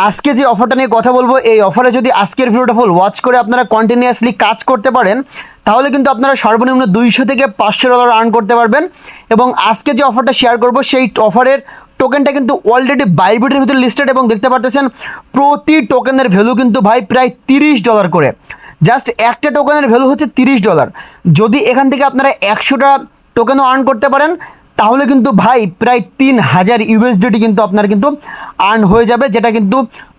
আজকে যে অফারটা নিয়ে কথা বলবো, এই অফারে যদি আজকের ভিডিওটা ফুল ওয়াচ করে আপনারা কন্টিনিউয়াসলি কাজ করতে পারেন, তাহলে কিন্তু আপনারা সর্বনিম্ন 200 থেকে $500 আর্ন করতে পারবেন। এবং আজকে যে অফারটা শেয়ার করব, সেই অফারের টোকেনটা কিন্তু অলরেডি বাইবিটের ভিতরে লিস্টেড, এবং দেখতে পারতেছেন প্রতি টোকেনের ভ্যালু কিন্তু ভাই প্রায় $30 করে। জাস্ট একটা টোকেনের ভ্যালু হচ্ছে $30। যদি এখান থেকে আপনারা 100টা টোকেনও আর্ন করতে পারেন, তাহলে কিন্তু ভাই প্রায় 3000 ইউএসডিটি কিন্তু আপনার কিন্তু আর্ন হয়ে যাবে, যেটা কিন্তু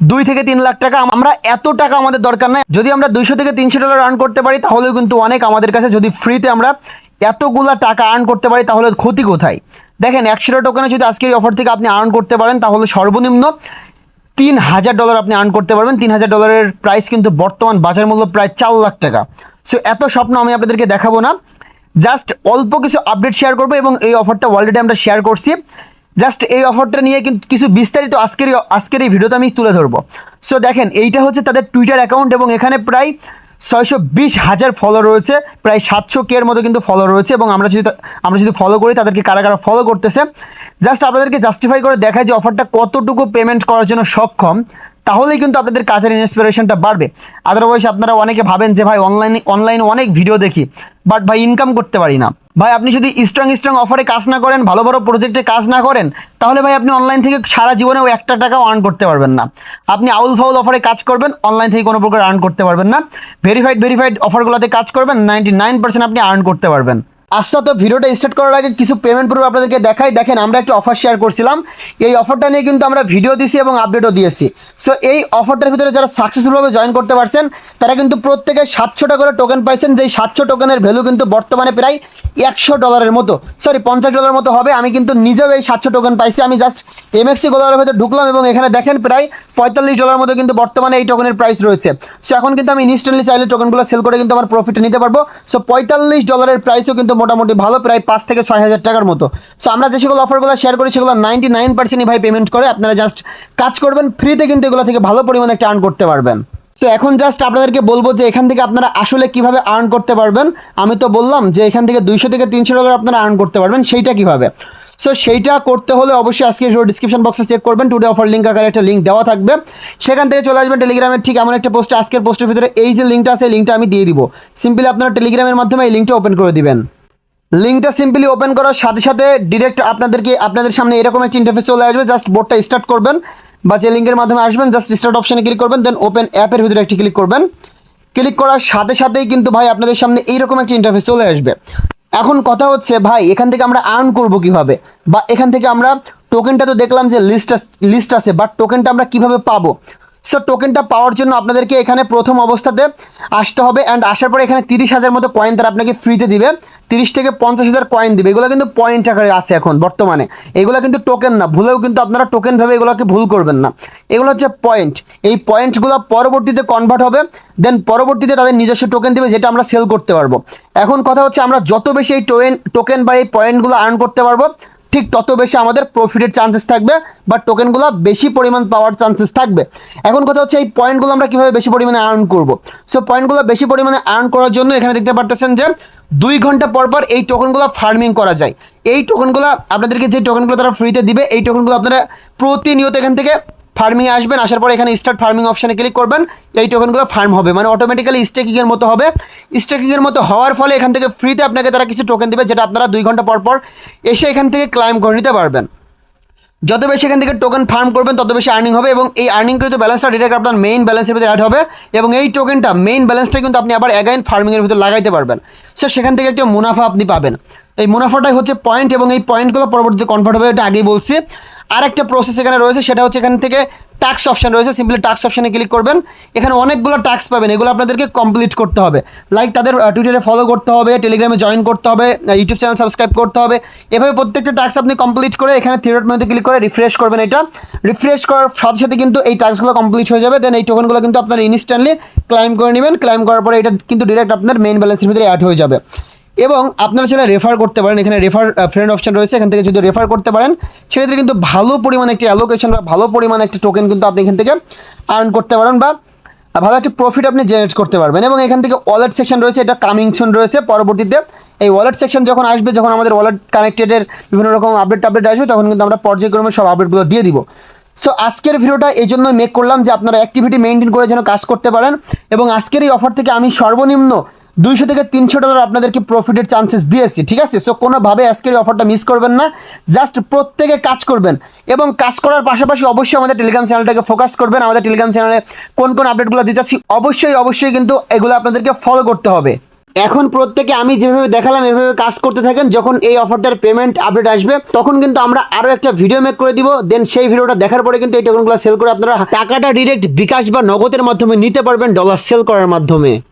2 থেকে 3 লাখ টাকা। আমরা এত টাকা আমাদের দরকার নাই, যদি আমরা $200 থেকে $300 আর্ন করতে পারি তাহলেও কিন্তু অনেক আমাদের কাছে। যদি ফ্রিতে আমরা এতগুলা টাকা আর্ন করতে পারি তাহলে ক্ষতি কোথায়? দেখেন, 100টা টোকেনে যদি আজকের এই অফার থেকে আপনি আর্ন করতে পারেন, তাহলে সর্বনিম্ন $3000 আপনি আর্ন করতে পারবেন। $3000 প্রাইস কিন্তু বর্তমান বাজার মূল্য প্রায় 4 লাখ টাকা। সো এত স্বপ্ন আমি আপনাদেরকে দেখাবো না, জাস্ট অল্প কিছু আপডেট শেয়ার করবো, এবং এই অফারটা অলরেডি আমরা শেয়ার করছি। জাস্ট এই অফারটা নিয়ে কিন্তু কিছু বিস্তারিত আজকের এই ভিডিওতে আমি তুলে ধরবো। সো দেখেন, এইটা হচ্ছে তাদের টুইটার অ্যাকাউন্ট, এবং এখানে প্রায় 620,000 ফলো রয়েছে, প্রায় 700K এর মতো কিন্তু ফলো রয়েছে। এবং আমরা যদি ফলো করি, তাদেরকে কারা কারা ফলো করতেছে, জাস্ট আপনাদেরকে জাস্টিফাই করে দেখায় যে অফারটা কতটুকু পেমেন্ট করার জন্য সক্ষম, তাহলেই কিন্তু আপনাদের কাজের ইন্সপিরেশনটা বাড়বে। আদারওয়াইজ আপনারা অনেকে ভাবেন যে ভাই অনলাইনে অনেক ভিডিও দেখি, বাট ভাই ইনকাম করতে পারি না। ভাই আপনি যদি স্ট্রং অফারে কাজ না করেন, ভালো বড় প্রজেক্টে কাজ না করেন, তাহলে ভাই আপনি অনলাইন থেকে সারা জীবনেও একটা টাকাও আর্ন করতে পারবেন না। আপনি আউল ফাউল অফারে কাজ করবেন, অনলাইন থেকে কোনো প্রকার আর্ন করতে পারবেন না। ভেরিফাইড অফারগুলোতে কাজ করবেন, 99% আপনি আর্ন করতে পারবেন। আচ্ছা, তো ভিডিওটা স্টার্ট করার আগে কিছু পেমেন্ট প্রুফ আপনাদেরকে দেখাই। দেখেন, আমরা একটা অফার শেয়ার করছিলাম, এই অফারটা নিয়ে কিন্তু আমরা ভিডিও দিয়েছি এবং আপডেটও দিয়েছি। সো এই অফারটার ভিতরে যারা সাকসেসফুলভাবে জয়েন করতে পারছেন, তারা কিন্তু প্রত্যেকে 700টা করে টোকেন পাইছেন, যেই 700 টোকেনের ভ্যালু কিন্তু বর্তমানে প্রায় $100 মতো, সরি $50 মতো হবে। আমি কিন্তু নিজেও এই 700 টোকেন পাইছি। আমি জাস্ট এমএক্সি গোলারের ভিতরে ঢুকলাম, এবং এখানে দেখেন প্রায় $45 মতো কিন্তু বর্তমানে এই টোকেনের প্রাইস রয়েছে। সো এখন কিন্তু আমি ইনস্ট্যান্টলি চাইলে টোকেনগুলো সেল করে কিন্তু আমার প্রফিট নিতে পারবো। সো $45 প্রাইসও কিন্তু মোটামুটি ভালো, প্রায় 5 থেকে 6,000 টাকার মতো। সো আমরা যে সেগুলো অফারগুলো শেয়ার করি, সেগুলো 99%ই ভাই পেমেন্ট করে। আপনারা জাস্ট কাজ করবেন, ফ্রিতে কিন্তু এগুলো থেকে ভালো পরিমাণে একটা আর্ন করতে পারবেন। তো এখন জাস্ট আপনাদেরকে বলবো যে এখান থেকে আপনারা আসলে কিভাবে আর্ন করতে পারবেন। আমি তো বললাম যে এখান থেকে $200 থেকে $300 আপনারা আর্ন করতে পারবেন, সেইটা কিভাবে। সো সেইটা করতে হলে অবশ্যই আজকে ভিডিও ডিসক্রিপশন বক্সে চেক করবেন, টুডে অফার লিঙ্ক আকারে একটা লিঙ্ক দেওয়া থাকবে, সেখান থেকে চলে আসবেন টেলিগ্রামের ঠিক এমন একটা পোস্টে। আজকের পোস্টের ভিতরে এই যে লিঙ্কটা আছে, এই লিঙ্কটা আমি দিয়ে দিব। সিম্পলি আপনারা টেলিগ্রামের মাধ্যমে এই লিঙ্কটা ওপেন করে দিবেন। লিঙ্কটা সিম্পলি ওপেন করার সাথে সাথে ডিরেক্ট আপনাদের সামনে এরকম একটা ইন্টারফেস চলে আসবে। জাস্ট বোর্ডটা স্টার্ট করবেন, বা যে লিঙ্কের মাধ্যমে আসবেন, জাস্ট স্টার্ট অপশনে ক্লিক করবেন, দেন ওপেন অ্যাপের ভিতরে একটি ক্লিক করবেন। ক্লিক করার সাথে সাথেই কিন্তু ভাই আপনাদের সামনে এইরকম একটা ইন্টারফেস চলে আসবে। এখন কথা হচ্ছে ভাই, এখান থেকে আমরা আর্ন করব কিভাবে, বা এখান থেকে আমরা টোকেনটা তো দেখলাম যে লিস্ট আছে, বাট টোকেনটা আমরা কিভাবে পাবো। সো টোকেনটা পাওয়ার জন্য আপনাদেরকে এখানে প্রথম অবস্থাতে আসতে হবে, অ্যান্ড আসার পরে এখানে 30,000 মতো কয়েন তারা আপনাকে ফ্রিতে দিবে। 30 থেকে 50,000 কয়েন দিবে। এগুলো কিন্তু পয়েন্ট আকারে আছে এখন বর্তমানে, এগুলো কিন্তু টোকেন না। ভুলেও কিন্তু আপনারা টোকেন ভেবে এগুলোকে ভুল করবেন না, এগুলো হচ্ছে পয়েন্ট। এই পয়েন্টসগুলো পরবর্তীতে কনভার্ট হবে, দেন পরবর্তীতে তাদের নিজস্ব টোকেন দেবে, যেটা আমরা সেল করতে পারবো। এখন কথা হচ্ছে, আমরা যত বেশি এই টোকেন বা এই পয়েন্টগুলো আর্ন করতে পারবো, ঠিক তত বেশি আমাদের প্রফিটের চান্সেস থাকবে, বা টোকেনগুলো বেশি পরিমাণ পাওয়ার চান্সেস থাকবে। এখন কথা হচ্ছে, এই পয়েন্টগুলো আমরা কীভাবে বেশি পরিমাণে আর্ন করব। সো পয়েন্টগুলো বেশি পরিমাণে আর্ন করার জন্য এখানে দেখতে পারতেছেন যে 2 ঘন্টা পর পর এই টোকেনগুলো ফার্মিং করা যায়। এই টোকেনগুলো আপনাদেরকে, যে টোকেনগুলো তারা ফ্রিতে দিবে, এই টোকেনগুলো আপনারা প্রতিনিয়ত এখান থেকে ফার্মিংয়ে আসবেন। আসার পরে এখানে স্টার্ট ফার্মিং অপশানে ক্লিক করবেন, এই টোকেনগুলো ফার্ম হবে, মানে অটোমেটিক্যালি স্টেকিংয়ের মতো হবে। স্টেকিংয়ের মতো হওয়ার ফলে এখান থেকে ফ্রিতে আপনাকে তারা কিছু টোকেন দেবে, যেটা আপনারা 2 ঘন্টা পর পর এসে এখান থেকে ক্লাইম করে নিতে পারবেন। যত বেশি এখান থেকে টোকেন ফার্ম করবেন, তত বেশি আর্নিং হবে, এবং এই আর্নিংকৃত ব্যালেন্সটা ডিরেক্ট আপনার মেইন ব্যালেন্সের ভিতরে অ্যাড হবে, এবং এই টোকেনটা মেইন ব্যালেন্সটা কিন্তু আপনি আবার অ্যাগাইন ফার্মিংয়ের ভিতরে লাগাইতে পারবেন। সো সেখান থেকে একটা মুনাফা আপনি পাবেন। এই মুনাফাটাই হচ্ছে পয়েন্ট, এবং এই পয়েন্টগুলো পরবর্তীতে কনভার্ট হবে, এটা আগেই বলছি। আর একটা প্রসেস এখানে রয়েছে, সেটা হচ্ছে এখান থেকে টাস্ক অপশন রয়েছে। সিম্পলি টাস্ক অপশানে ক্লিক করবেন, এখানে অনেকগুলো টাস্ক পাবেন, এগুলো আপনাদেরকে কমপ্লিট করতে হবে। লাইক তাদের টুইটারে ফলো করতে হবে, টেলিগ্রামে জয়েন করতে হবে, ইউটিউব চ্যানেল সাবস্ক্রাইব করতে হবে। এভাবে প্রত্যেকটা টাস্ক আপনি কমপ্লিট করে এখানে থ্রি ডট মেনুতে ক্লিক করে রিফ্রেশ করবেন। এটা রিফ্রেশ করার সাথে সাথে কিন্তু এই টাস্কগুলো কমপ্লিট হয়ে যাবে। দেন এই টোকেনগুলো কিন্তু আপনারা ইনস্ট্যান্টলি ক্লাইম করে নেবেন। ক্লাইম করার পরে এটা কিন্তু ডিরেক্ট আপনার মেইন ব্যালেন্সের ভিতরে অ্যাড হয়ে যাবে। এবং আপনারা চাইলে রেফার করতে পারেন, এখানে রেফার ফ্রেন্ড অপশন রয়েছে, এখান থেকে যদি রেফার করতে পারেন, সেক্ষেত্রে কিন্তু ভালো পরিমাণে একটি অ্যালোকেশন বা ভালো পরিমাণে একটি টোকেন কিন্তু আপনি এখান থেকে আর্ন করতে পারেন, বা ভালো একটা প্রফিট আপনি জেনারেট করতে পারবেন। এবং এখান থেকে ওয়ালেট সেকশন রয়েছে, এটা কামিং সুন রয়েছে পরবর্তীতে। এই ওয়ালেট সেকশন যখন আসবে, যখন আমাদের ওয়ালেট কানেক্টেডের বিভিন্ন রকম আপডেট আসবে, তখন কিন্তু আমরা পর্যায়ক্রমে সব আপডেটগুলো দিয়ে দিব। সো আজকের ভিডিওটা এই জন্য মেক করলাম যে আপনারা অ্যাক্টিভিটি মেনটেন করে যেন কাজ করতে পারেন, এবং আজকের এই অফার থেকে আমি সর্বনিম্ন $200 থেকে $300 আপনাদেরকে প্রফিটের চান্সেস দিয়েছি, ঠিক আছে? সো কোনোভাবে আজকের এই অফারটা মিস করবেন না, জাস্ট প্রত্যেকে কাজ করবেন, এবং কাজ করার পাশাপাশি অবশ্যই আমাদের টেলিগ্রাম চ্যানেলটাকে ফোকাস করবেন। আমাদের টেলিগ্রাম চ্যানেলে কোন কোন আপডেটগুলো দিতেছি অবশ্যই কিন্তু এগুলো আপনাদেরকে ফলো করতে হবে। এখন প্রত্যেকে আমি যেভাবে দেখালাম এভাবে কাজ করতে থাকেন, যখন এই অফারটার পেমেন্ট আপডেট আসবে তখন কিন্তু আমরা আরও একটা ভিডিও মেক করে দিব, দেন সেই ভিডিওটা দেখার পরে কিন্তু এই টোকেনগুলো সেল করে আপনারা টাকাটা ডিরেক্ট বিকাশ বা নগদের মাধ্যমে নিতে পারবেন ডলার সেল করার মাধ্যমে।